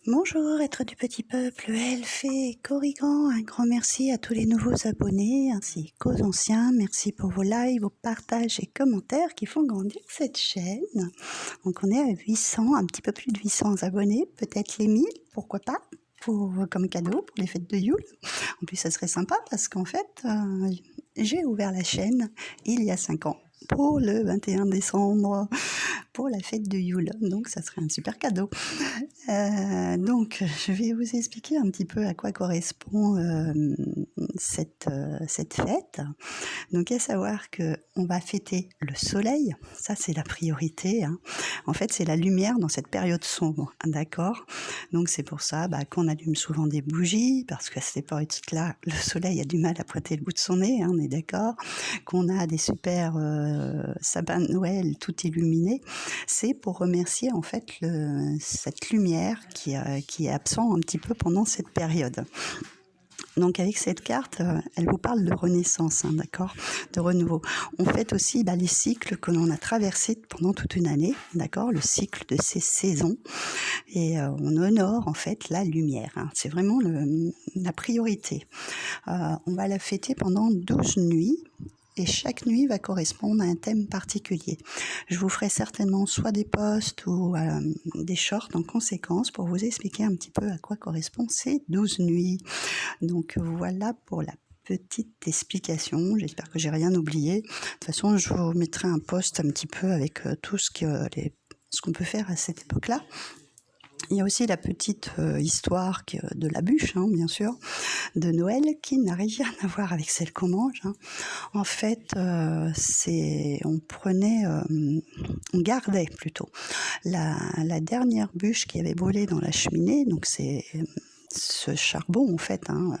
Bonjour, êtres du petit peuple, elfes et corrigans, un grand merci à tous les nouveaux abonnés ainsi qu'aux anciens. Merci pour vos likes, vos partages et commentaires qui font grandir cette chaîne. Donc on est à 800, un petit peu plus de 800 abonnés, peut-être les 1000, pourquoi pas, comme cadeau pour les fêtes de Yule. En plus ça serait sympa parce qu'en fait j'ai ouvert la chaîne il y a 5 ans pour le 21 décembre pour la fête de Yule, donc ça serait un super cadeau. Donc, je vais vous expliquer un petit peu à quoi correspond cette fête. Donc, à savoir qu'on va fêter le soleil, ça c'est la priorité, hein. En fait, c'est la lumière dans cette période sombre, d'accord? Donc, c'est pour ça qu'on allume souvent des bougies, parce qu'à cette période-là, le soleil a du mal à pointer le bout de son nez, hein, on est d'accord? Qu'on a des super sapins de Noël tout illuminés, c'est pour remercier en fait cette lumière qui est absente un petit peu pendant cette période. Donc avec cette carte, elle vous parle de renaissance, hein, d'accord, de renouveau. On fête aussi les cycles que l'on a traversés pendant toute une année, d'accord, le cycle de ces saisons, et on honore en fait la lumière, hein. C'est vraiment la priorité. On va la fêter pendant 12 nuits. Et chaque nuit va correspondre à un thème particulier. Je vous ferai certainement soit des posts ou des shorts en conséquence pour vous expliquer un petit peu à quoi correspondent ces 12 nuits. Donc voilà pour la petite explication. J'espère que j'ai rien oublié. De toute façon, je vous mettrai un post un petit peu avec tout ce qu'on peut faire à cette époque-là. Il y a aussi la petite histoire de la bûche, hein, bien sûr, de Noël, qui n'a rien à voir avec celle qu'on mange, hein. En fait, on gardait plutôt la dernière bûche qui avait brûlé dans la cheminée, donc c'est ce charbon en fait, hein,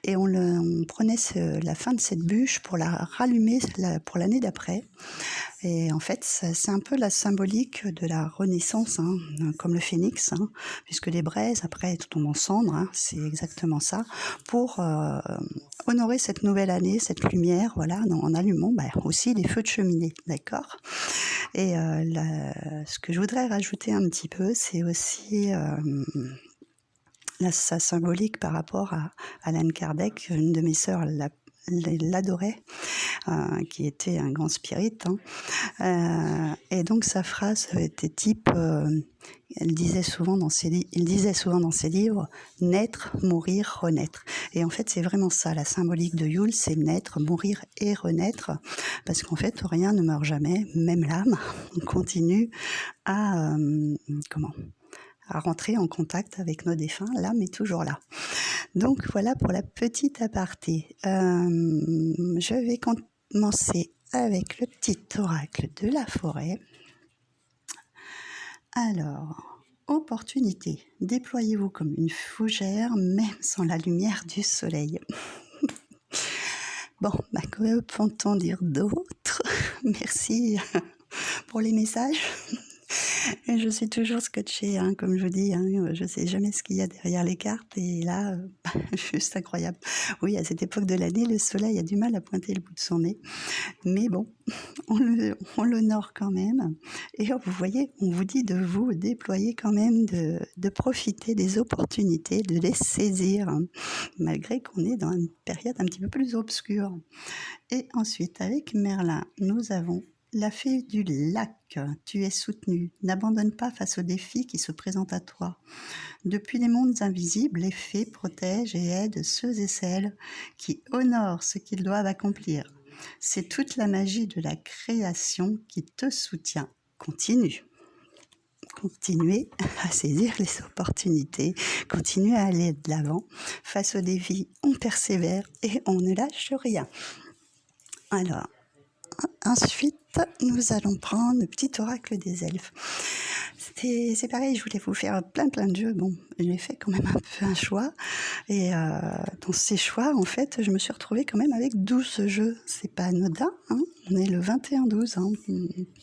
et on prenait la fin de cette bûche pour la rallumer pour l'année d'après. Et en fait, c'est un peu la symbolique de la renaissance, hein, comme le phénix, hein, puisque les braises, après, tombent en cendres, hein, c'est exactement ça, pour honorer cette nouvelle année, cette lumière, voilà, en allumant aussi les feux de cheminée, d'accord. Et ce que je voudrais rajouter un petit peu, c'est aussi sa symbolique par rapport à Alan Kardec, une de mes sœurs l'adorait, qui était un grand spirit, hein. Et donc sa phrase était type, il disait souvent dans ses livres, naître, mourir, renaître. Et en fait, c'est vraiment ça, la symbolique de Yule, c'est naître, mourir et renaître, parce qu'en fait, rien ne meurt jamais, même l'âme, on continue à rentrer en contact avec nos défunts, l'âme est toujours là. Donc voilà pour la petite aparté. Je vais commencer avec le petit oracle de la forêt. Alors, opportunité. Déployez-vous comme une fougère, même sans la lumière du soleil. Bon, que peut-on dire d'autre? Merci pour les messages. Et je suis toujours scotchée, hein, comme je vous dis, hein, je ne sais jamais ce qu'il y a derrière les cartes, et là, juste incroyable. Oui, à cette époque de l'année, le soleil a du mal à pointer le bout de son nez, mais bon, on l'honore quand même. Et vous voyez, on vous dit de vous déployer quand même, de profiter des opportunités, de les saisir, hein, malgré qu'on est dans une période un petit peu plus obscure. Et ensuite, avec Merlin, nous avons la fée du lac. Tu es soutenu. N'abandonne pas face aux défis qui se présentent à toi. Depuis les mondes invisibles, les fées protègent et aident ceux et celles qui honorent ce qu'ils doivent accomplir. C'est toute la magie de la création qui te soutient. Continue. Continuez à saisir les opportunités, continuez à aller de l'avant. Face aux défis, on persévère et on ne lâche rien. Alors, ensuite, nous allons prendre le petit oracle des elfes. C'est pareil, je voulais vous faire plein de jeux. Bon, j'ai fait quand même un peu un choix. Et dans ces choix, en fait, je me suis retrouvée quand même avec 12 jeux. C'est pas anodin, hein. On est le 21-12, hein.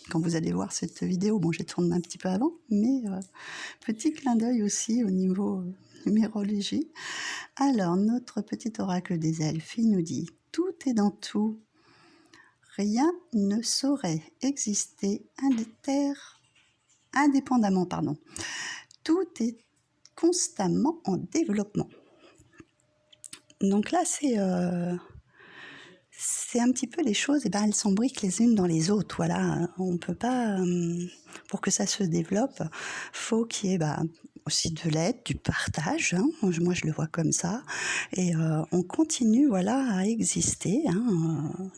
Quand vous allez voir cette vidéo, bon, j'ai tourné un petit peu avant, mais petit clin d'œil aussi au niveau numérologie. Alors, notre petit oracle des elfes, il nous dit « Tout est dans tout. Rien ne saurait exister indépendamment. Tout est constamment en développement. Donc là, c'est un petit peu les choses, elles s'embriquent les unes dans les autres. Voilà, on peut pas, pour que ça se développe, faut qu'il y ait aussi de l'aide, du partage. Moi, je le vois comme ça. Et on continue, voilà, à exister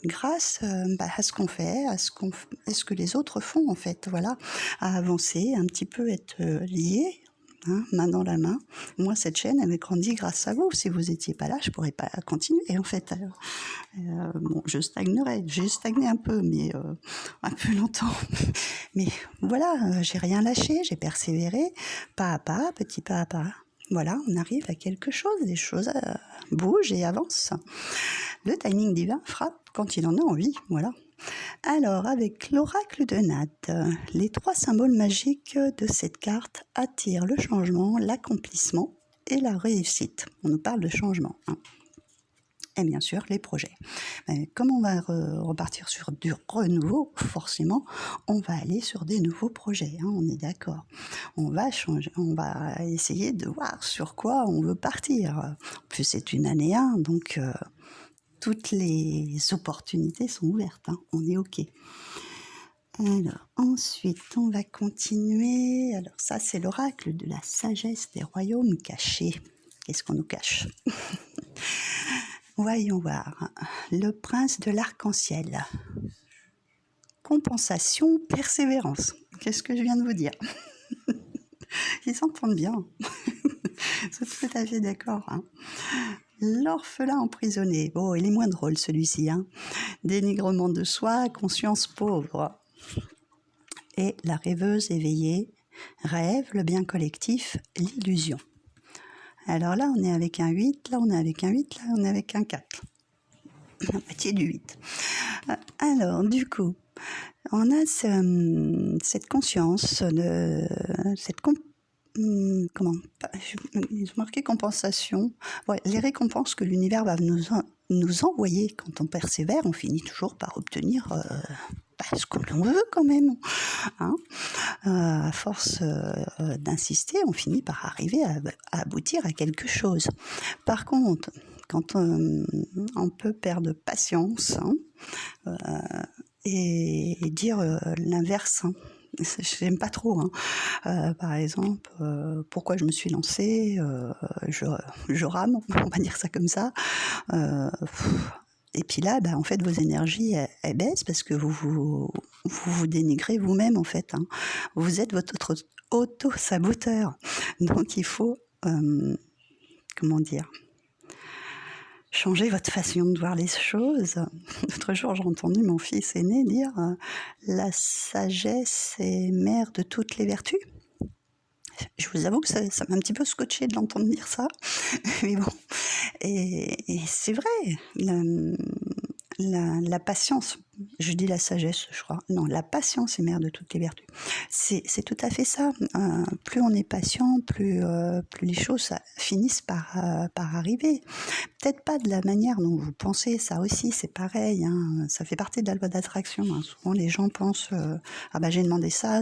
grâce à ce qu'on fait, à ce que les autres font en fait. Voilà, à avancer, un petit peu être liés. Main dans la main. Moi, cette chaîne, elle a grandi grâce à vous. Si vous n'étiez pas là, je ne pourrais pas continuer, en fait. Bon, je stagnerais. J'ai stagné un peu, mais un peu longtemps. Mais voilà, j'ai rien lâché, j'ai persévéré, pas à pas, petit pas à pas. Voilà, on arrive à quelque chose, les choses bougent et avancent. Le timing divin frappe quand il en a envie, voilà. Alors, avec l'oracle de Nath, les 3 symboles magiques de cette carte attirent le changement, l'accomplissement et la réussite. On nous parle de changement. Et bien sûr, les projets. Comme on va repartir sur du renouveau, forcément, on va aller sur des nouveaux projets, on est d'accord. On va changer, on va essayer de voir sur quoi on veut partir. En plus, c'est une année 1, donc toutes les opportunités sont ouvertes, on est OK. Alors, ensuite, on va continuer. Alors ça, c'est l'oracle de la sagesse des royaumes cachés. Qu'est-ce qu'on nous cache? Voyons voir. Le prince de l'arc-en-ciel. Compensation, persévérance. Qu'est-ce que je viens de vous dire? Ils s'entendent bien. C'est tout à fait d'accord. L'orphelin emprisonné. Bon, il est moins drôle celui-ci. Dénigrement de soi, conscience pauvre. Et la rêveuse éveillée. Rêve, le bien collectif, l'illusion. Alors là, on est avec un 8, là, on est avec un 8, là, on est avec un 4. La moitié du 8. Alors, du coup, on a cette conscience, comment ils ont marqué compensation. Ouais, les récompenses que l'univers va nous envoyer quand on persévère, on finit toujours par obtenir ce que l'on veut quand même. À force d'insister, on finit par arriver à aboutir à quelque chose. Par contre, quand on peut perdre patience et dire l'inverse, j'aime pas trop. Par exemple, pourquoi je me suis lancée, je rame, on va dire ça comme ça. Et puis là, en fait, vos énergies, elles baissent parce que vous dénigrez vous-même, en fait. Vous êtes votre auto-saboteur. Donc, il faut, changer votre façon de voir les choses. L'autre jour, j'ai entendu mon fils aîné dire « La sagesse est mère de toutes les vertus ». Je vous avoue que ça m'a un petit peu scotché de l'entendre dire ça. Mais bon, et c'est vrai, la patience, je dis la sagesse, je crois. Non, la patience est mère de toutes les vertus. C'est tout à fait ça. Plus on est patient, plus les choses finissent par arriver. Peut-être pas de la manière dont vous pensez, ça aussi, c'est pareil. Ça fait partie de la loi d'attraction. Souvent, les gens pensent j'ai demandé ça,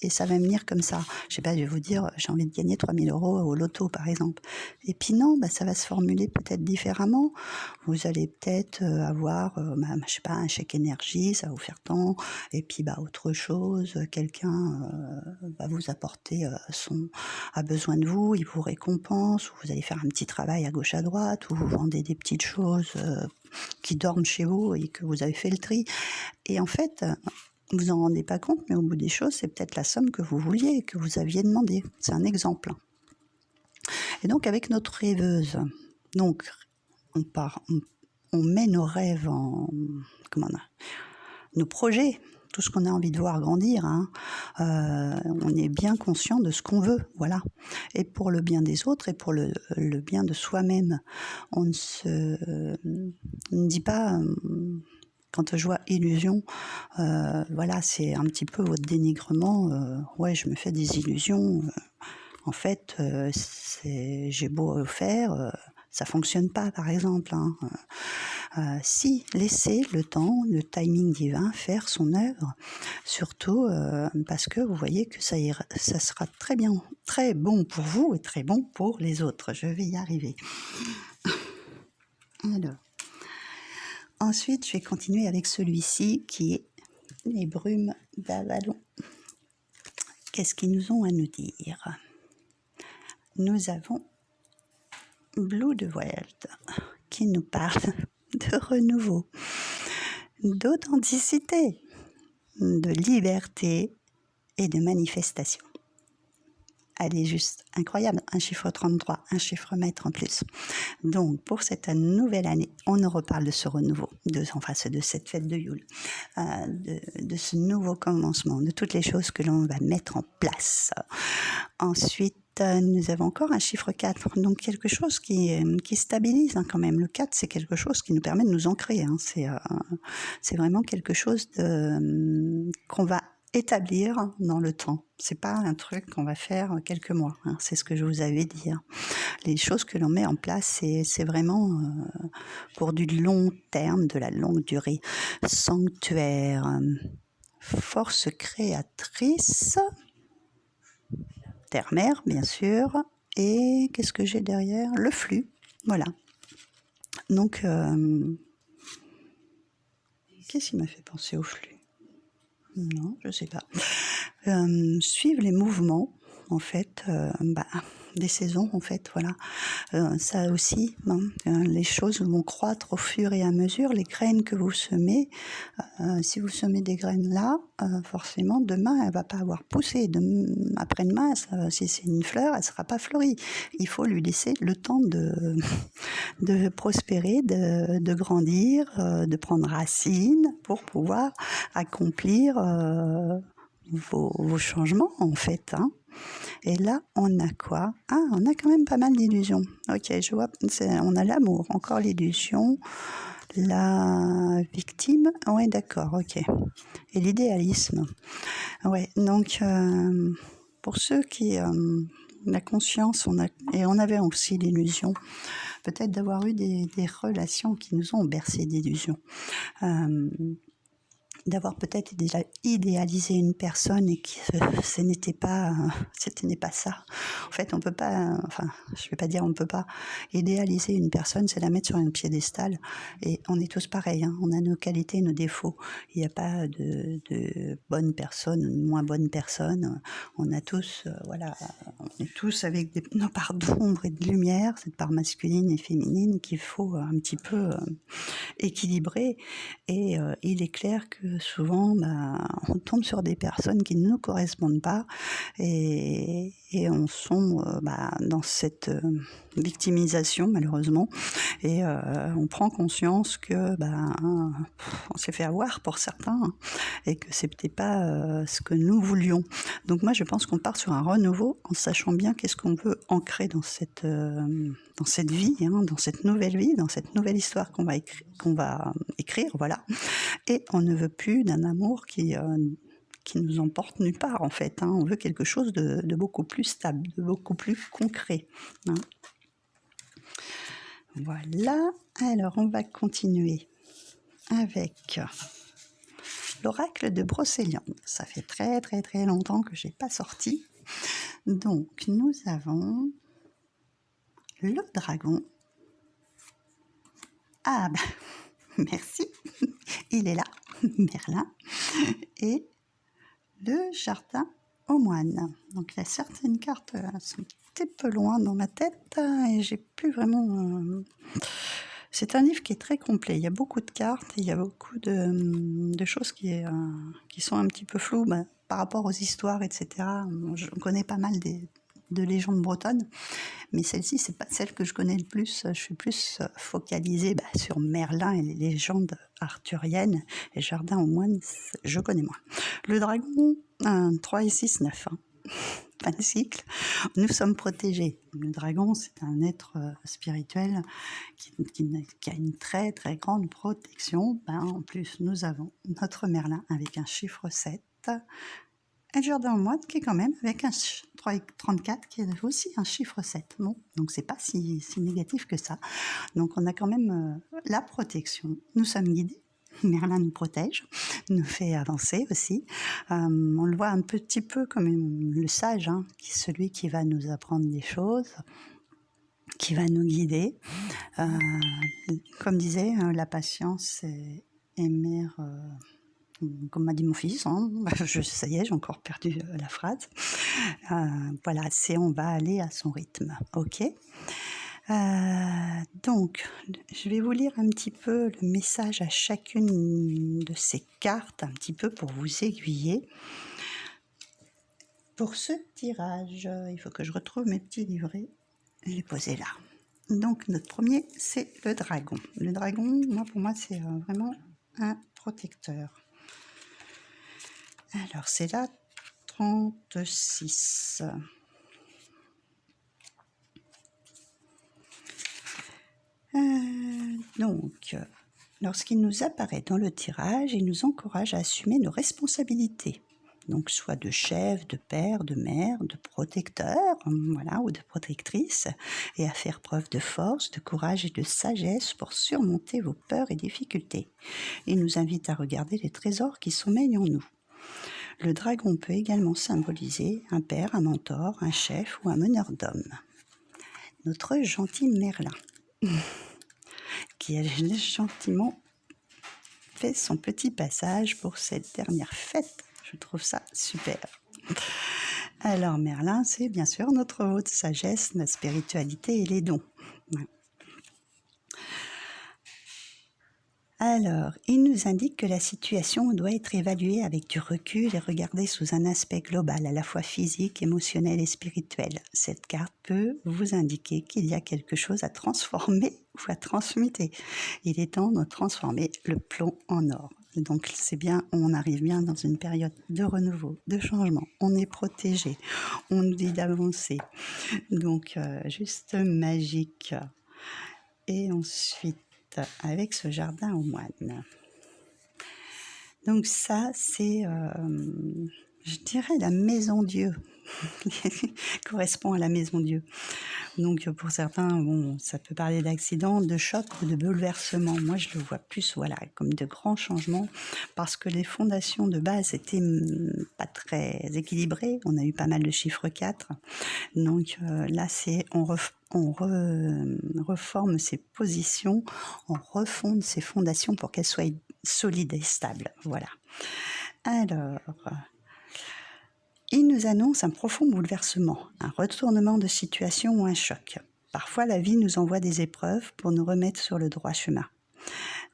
et ça va venir comme ça. Je sais pas, je vais vous dire, j'ai envie de gagner 3 000 € au loto, par exemple. Et puis non, ça va se formuler peut-être différemment. Vous allez peut-être avoir, je sais pas, un chèque énergie, ça va vous faire tant. Et puis, autre chose, quelqu'un va vous apporter a besoin de vous, il vous récompense, ou vous allez faire un petit travail à gauche à droite, ou vous vendez des petites choses qui dorment chez vous et que vous avez fait le tri. Et en fait, vous en rendez pas compte, mais au bout des choses, c'est peut-être la somme que vous vouliez, que vous aviez demandé. C'est un exemple. Et donc, avec notre rêveuse, donc, on met nos rêves nos projets, tout ce qu'on a envie de voir grandir, on est bien conscient de ce qu'on veut, voilà. Et pour le bien des autres et pour le bien de soi-même, on ne dit pas, quand je vois illusion, voilà, c'est un petit peu votre dénigrement, ouais, je me fais des illusions, en fait, j'ai beau faire, ça fonctionne pas, par exemple. Si, laissez le temps, le timing divin faire son œuvre, surtout parce que vous voyez que ça sera très bien, très bon pour vous et très bon pour les autres. Je vais y arriver. Alors, ensuite, je vais continuer avec celui-ci qui est les brumes d'Avalon. Qu'est-ce qu'ils nous ont à nous dire? Nous avons Blue de Wild qui nous parle de renouveau, d'authenticité, de liberté et de manifestation. Elle est juste incroyable, un chiffre 33, un chiffre maître en plus. Donc pour cette nouvelle année, on nous reparle de ce renouveau, de cette fête de Yule, de ce nouveau commencement, de toutes les choses que l'on va mettre en place. Ensuite, nous avons encore un chiffre 4, donc quelque chose qui stabilise quand même. Le 4, c'est quelque chose qui nous permet de nous ancrer. C'est vraiment quelque chose qu'on va établir dans le temps. C'est pas un truc qu'on va faire quelques mois. C'est ce que je vous avais dit. Les choses que l'on met en place, c'est vraiment pour du long terme, de la longue durée. Sanctuaire, force créatrice, terre-mer, bien sûr. Et qu'est-ce que j'ai derrière? Le flux. Voilà. Donc, qu'est-ce qui m'a fait penser au flux? Non, je sais pas. Suivre les mouvements, en fait, des saisons, en fait, voilà. Ça aussi, les choses vont croître au fur et à mesure. Les graines que vous semez, si vous semez des graines là, forcément, demain, elle va pas avoir poussé. Après-demain, si c'est une fleur, elle sera pas fleurie. Il faut lui laisser le temps de prospérer, de grandir, de prendre racine pour pouvoir accomplir vos changements, en fait. Et là, on a quoi? Ah, on a quand même pas mal d'illusions. Ok, je vois, on a l'amour, encore l'illusion, la victime, ouais, d'accord, ok. Et l'idéalisme. Ouais, donc, pour ceux qui... la conscience, et on avait aussi l'illusion, peut-être d'avoir eu des relations qui nous ont bercé d'illusions. D'avoir peut-être idéalisé une personne et que ce n'était pas ça. En fait, on peut pas, je vais pas dire on peut pas idéaliser une personne, c'est la mettre sur un piédestal. Et on est tous pareils, on a nos qualités, nos défauts. Il n'y a pas de bonnes personnes ou de moins bonnes personnes. On a tous, on est tous avec nos parts d'ombre et de lumière, cette part masculine et féminine qu'il faut un petit peu équilibrer. Et il est clair que souvent, on tombe sur des personnes qui ne nous correspondent pas et on sombre dans cette victimisation, malheureusement. Et on prend conscience que on s'est fait avoir pour certains et que c'est peut-être pas ce que nous voulions. Donc moi, je pense qu'on part sur un renouveau en sachant bien qu'est-ce qu'on veut ancrer dans cette vie, dans cette nouvelle vie, dans cette nouvelle histoire qu'on va écrire, voilà. Et on ne veut plus d'un amour qui nous emporte nulle part, en fait. On veut quelque chose de beaucoup plus stable, de beaucoup plus concret. Voilà. Alors, on va continuer avec l'oracle de Brocéliande. Ça fait très, très, très longtemps que je n'ai pas sorti. Donc, nous avons le dragon. Ah, merci. Il est là, Merlin. Et le jardin aux moines. Donc il y a certaines cartes sont un petit peu loin dans ma tête et j'ai plus vraiment... C'est un livre qui est très complet. Il y a beaucoup de cartes et il y a beaucoup de choses qui sont un petit peu floues par rapport aux histoires, etc. Je connais pas mal de légendes bretonnes, mais celle-ci, c'est pas celle que je connais le plus. Je suis plus focalisée sur Merlin et les légendes arthuriennes. Et Jardin aux moines, je connais moins. Le dragon, 3 et 6, 9. Fin de cycle. Nous sommes protégés. Le dragon, c'est un être spirituel qui a une très très grande protection. En plus, nous avons notre Merlin avec un chiffre 7. Et le jardin au moine qui est quand même avec un 34 qui est aussi un chiffre 7. Bon, donc c'est pas si négatif que ça. Donc on a quand même la protection. Nous sommes guidés. Merlin nous protège, nous fait avancer aussi. On le voit un petit peu comme le sage, hein, qui est celui qui va nous apprendre des choses, qui va nous guider. Comme disait, la patience est mère... comme m'a dit mon fils, hein, ça y est, j'ai encore perdu la phrase. Voilà, on va aller à son rythme, ok. Donc, je vais vous lire un petit peu le message à chacune de ces cartes, un petit peu pour vous aiguiller. Pour ce tirage, il faut que je retrouve mes petits livrets et les poser là. Donc, notre premier, c'est le dragon. Le dragon, pour moi, c'est vraiment un protecteur. Alors, c'est la 36. Donc, lorsqu'il nous apparaît dans le tirage, il nous encourage à assumer nos responsabilités. Donc, soit de chef, de père, de mère, de protecteur, voilà, ou de protectrice, et à faire preuve de force, de courage et de sagesse pour surmonter vos peurs et difficultés. Il nous invite à regarder les trésors qui sommeillent en nous. Le dragon peut également symboliser un père, un mentor, un chef ou un meneur d'hommes. Notre gentil Merlin, qui a gentiment fait son petit passage pour cette dernière fête. Je trouve ça super. Alors Merlin, c'est bien sûr notre haute sagesse, notre spiritualité et les dons. Alors, il nous indique que la situation doit être évaluée avec du recul et regardée sous un aspect global, à la fois physique, émotionnel et spirituel. Cette carte peut vous indiquer qu'il y a quelque chose à transformer ou à transmuter. Il est temps de transformer le plomb en or. Donc c'est bien, on arrive bien dans une période de renouveau, de changement. On est protégé, on nous dit d'avancer. Donc juste magique. Et ensuite, avec ce jardin aux moines. Donc ça, c'est, je dirais, la maison Dieu, qui correspond à la maison Dieu. Donc pour certains, bon, ça peut parler d'accident, de choc ou de bouleversement. Moi, je le vois plus, voilà, comme de grands changements, parce que les fondations de base étaient pas très équilibrées. On a eu pas mal de chiffres 4. Donc là, c'est on reforme ses positions, on refonde ses fondations pour qu'elles soient solides et stables. Voilà. Alors, il nous annonce un profond bouleversement, un retournement de situation ou un choc. Parfois, la vie nous envoie des épreuves pour nous remettre sur le droit chemin.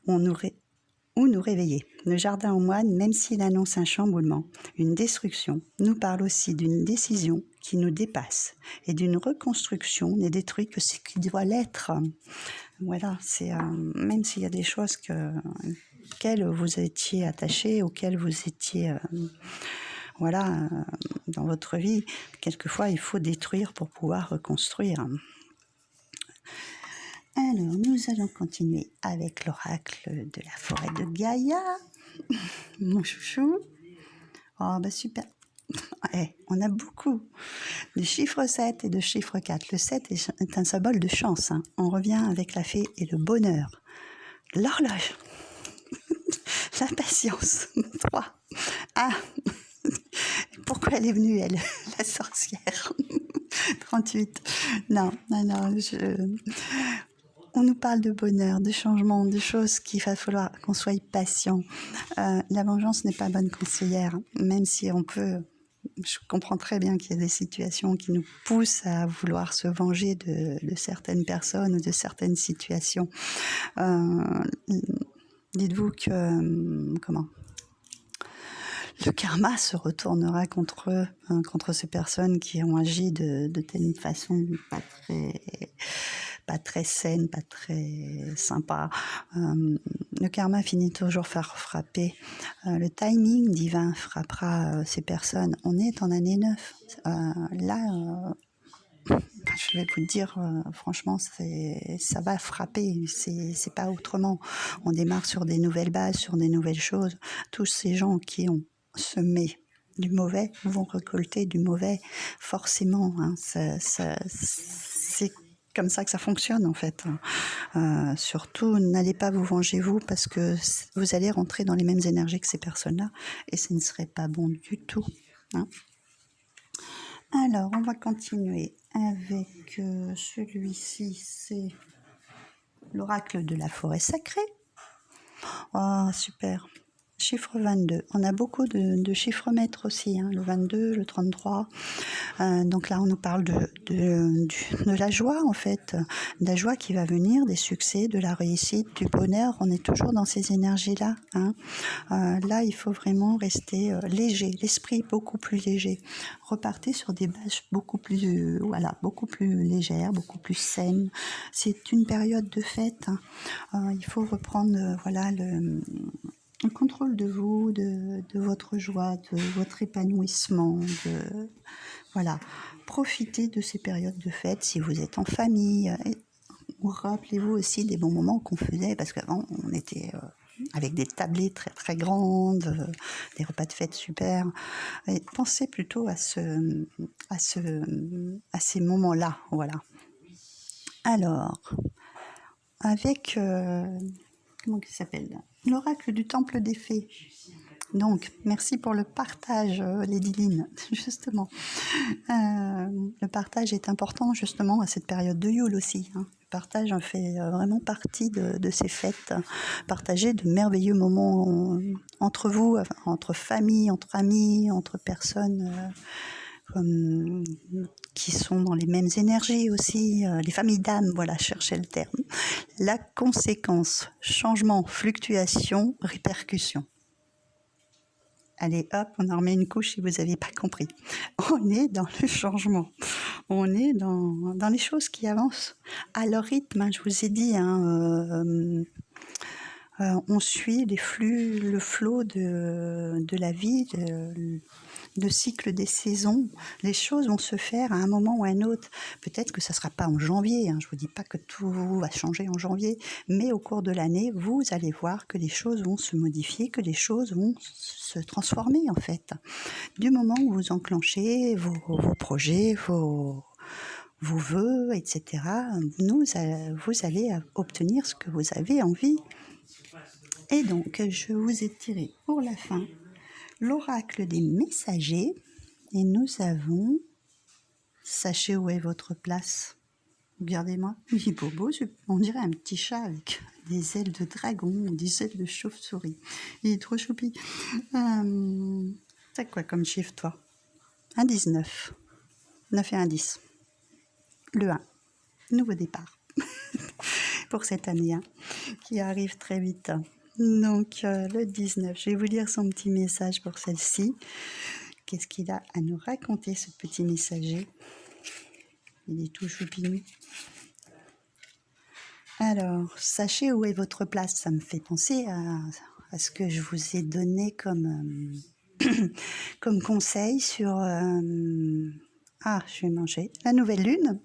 Ou nous réveiller. Le jardin aux moines, même s'il annonce un chamboulement, une destruction, nous parle aussi d'une décision qui nous dépasse et d'une reconstruction n'est détruit que ce qui doit l'être. Voilà, c'est même s'il y a des choses auxquelles vous étiez attaché, auxquelles vous étiez dans votre vie, quelquefois il faut détruire pour pouvoir reconstruire. Alors, nous allons continuer avec l'oracle de la forêt de Gaïa. Mon chouchou. Oh, super. On a beaucoup de chiffre 7 et de chiffre 4. Le 7 est un symbole de chance. Hein. On revient avec la fée et le bonheur. L'horloge. La patience. 3. Ah. Pourquoi elle est venue, elle, la sorcière? 38. Non. On nous parle de bonheur, de changement, de choses qu'il va falloir qu'on soit patient. La vengeance n'est pas bonne conseillère, même si je comprends très bien qu'il y a des situations qui nous poussent à vouloir se venger de certaines personnes ou de certaines situations. Dites-vous que le karma se retournera contre eux, contre ces personnes qui ont agi de telle façon pas très saine, pas très sympa. Le karma finit toujours par frapper. Le timing divin frappera ces personnes. On est en année 9. Je vais vous dire, franchement, ça va frapper. C'est pas autrement. On démarre sur des nouvelles bases, sur des nouvelles choses. Tous ces gens qui ont semé du mauvais vont récolter du mauvais, forcément. Hein, c'est comme ça que ça fonctionne en fait. Surtout, n'allez pas vous venger vous parce que vous allez rentrer dans les mêmes énergies que ces personnes-là et ce ne serait pas bon du tout. Hein. Alors, on va continuer avec celui-ci, c'est l'oracle de la forêt sacrée. Oh, super. Chiffre 22. On a beaucoup de chiffres maîtres aussi, hein, le 22, le 33. Donc là, on nous parle de la joie, en fait, de la joie qui va venir, des succès, de la réussite, du bonheur. On est toujours dans ces énergies-là. Hein. Là, il faut vraiment rester léger, l'esprit beaucoup plus léger. Repartez sur des bases beaucoup plus, beaucoup plus légères, beaucoup plus saines. C'est une période de fête. Hein. Il faut reprendre, le contrôle de vous, de votre joie, de votre épanouissement, voilà. Profitez de ces périodes de fête si vous êtes en famille. Rappelez-vous aussi des bons moments qu'on faisait, parce qu'avant, on était avec des tablées très très grandes, des repas de fête super. Et pensez plutôt à ces moments-là, voilà. Alors, avec comment il s'appelle ? L'oracle du temple des fées. Donc, merci pour le partage, Lady Lynn, justement. Le partage est important, justement, à cette période de Yule aussi. Hein. Le partage en fait vraiment partie de ces fêtes. Partager de merveilleux moments entre vous, entre familles, entre amis, entre personnes qui sont dans les mêmes énergies aussi. Les familles d'âmes, voilà, cherchez le terme. La conséquence, changement, fluctuation, répercussion. Allez hop, on en remet une couche si vous n'avez pas compris. On est dans le changement. On est dans les choses qui avancent à leur rythme. Hein, je vous ai dit, on suit les flux, le flot de la vie, le cycle des saisons. Les choses vont se faire à un moment ou à un autre. Peut-être que ça ne sera pas en janvier. Hein, je ne vous dis pas que tout va changer en janvier. Mais au cours de l'année, vous allez voir que les choses vont se modifier, que les choses vont se transformer en fait. Du moment où vous enclenchez vos projets, vos vœux, etc., vous allez obtenir ce que vous avez envie. Et donc, je vous ai tiré pour la fin l'oracle des messagers. Et nous avons... Sachez où est votre place. Regardez-moi, il est beau, on dirait un petit chat avec des ailes de dragon, des ailes de chauve-souris. Il est trop choupi. C'est quoi comme chiffre, toi ? Un 19. 9 et un 10. Le 1. Nouveau départ. Pour cette année, hein, qui arrive très vite. Donc, le 19. Je vais vous lire son petit message pour celle-ci. Qu'est-ce qu'il a à nous raconter, ce petit messager ? Il est tout choupinou. Alors, sachez où est votre place. Ça me fait penser à ce que je vous ai donné comme conseil sur... je vais manger. La nouvelle lune,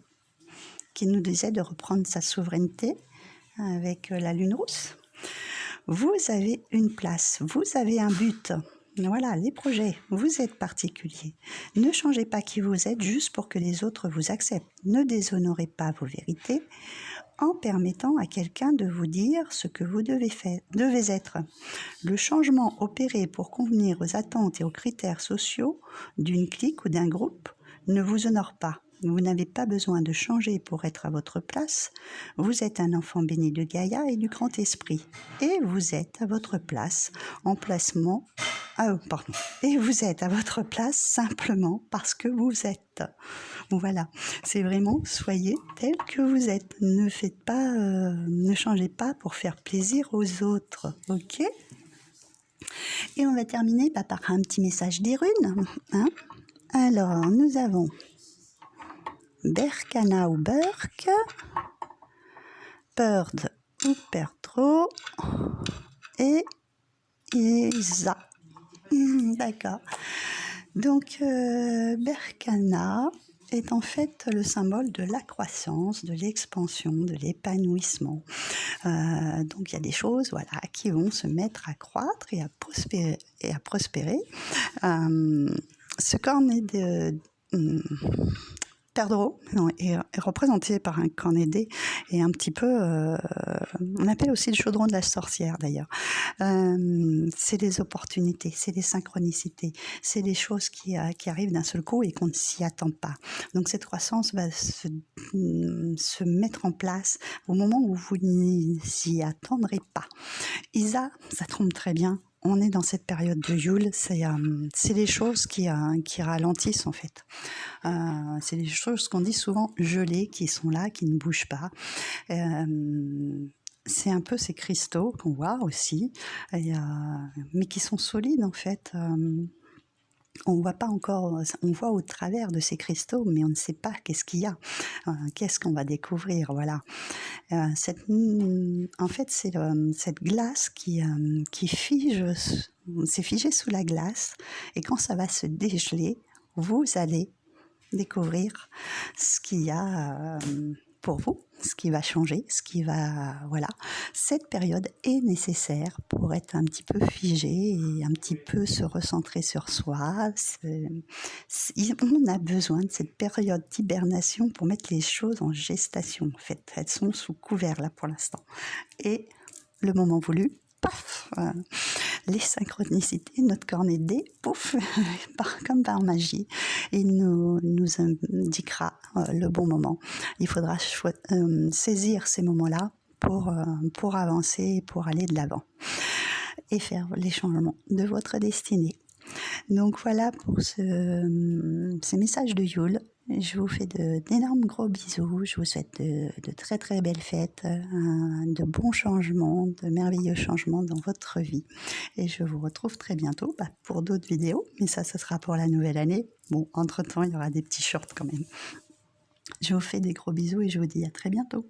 qui nous disait de reprendre sa souveraineté avec la lune rousse. Vous avez une place, vous avez un but. Voilà, les projets, vous êtes particulier. Ne changez pas qui vous êtes juste pour que les autres vous acceptent. Ne déshonorez pas vos vérités en permettant à quelqu'un de vous dire ce que vous devez être. Le changement opéré pour convenir aux attentes et aux critères sociaux d'une clique ou d'un groupe ne vous honore pas. Vous n'avez pas besoin de changer pour être à votre place. Vous êtes un enfant béni de Gaïa et du grand esprit. Et vous êtes à votre place Et vous êtes à votre place simplement parce que vous êtes. Voilà. C'est vraiment, soyez tel que vous êtes. Ne changez pas pour faire plaisir aux autres. Ok ? Et on va terminer par un petit message des runes. Hein ? Alors, nous avons Berkana ou Burk, Perd ou Perdro et Isa. D'accord. Donc, Berkana, est en fait le symbole de la croissance, de l'expansion, de l'épanouissement. Donc il y a des choses voilà, qui vont se mettre à croître et à prospérer. Ce cornet de perdreau est représenté par un cornet D et un petit peu, on appelle aussi le chaudron de la sorcière d'ailleurs. C'est des opportunités, c'est des synchronicités, c'est des choses qui arrivent d'un seul coup et qu'on ne s'y attend pas. Donc cette croissance va se mettre en place au moment où vous n'y attendrez pas. Isa, ça tombe très bien. On est dans cette période de Yule, c'est les choses qui ralentissent en fait. C'est des choses qu'on dit souvent gelées, qui sont là, qui ne bougent pas. C'est un peu ces cristaux qu'on voit aussi, mais qui sont solides en fait. On voit pas encore, on voit au travers de ces cristaux, mais on ne sait pas qu'est-ce qu'il y a, qu'est-ce qu'on va découvrir, voilà. En fait, c'est cette glace qui fige, c'est figé sous la glace, et quand ça va se dégeler, vous allez découvrir ce qu'il y a pour vous, ce qui va changer, voilà. Cette période est nécessaire pour être un petit peu figé et un petit peu se recentrer sur soi. On a besoin de cette période d'hibernation pour mettre les choses en gestation. En fait, elles sont sous couvert là pour l'instant. Et le moment voulu, paf, les synchronicités, notre cornet de dés, pouf, comme par magie, il nous indiquera le bon moment. Il faudra saisir ces moments-là pour avancer, pour aller de l'avant et faire les changements de votre destinée. Donc voilà pour ces messages de Yule. Je vous fais d'énormes gros bisous. Je vous souhaite de très très belles fêtes, de bons changements, de merveilleux changements dans votre vie. Et je vous retrouve très bientôt pour d'autres vidéos. Mais ça sera pour la nouvelle année. Bon, entre-temps, il y aura des petits shorts quand même. Je vous fais des gros bisous et je vous dis à très bientôt.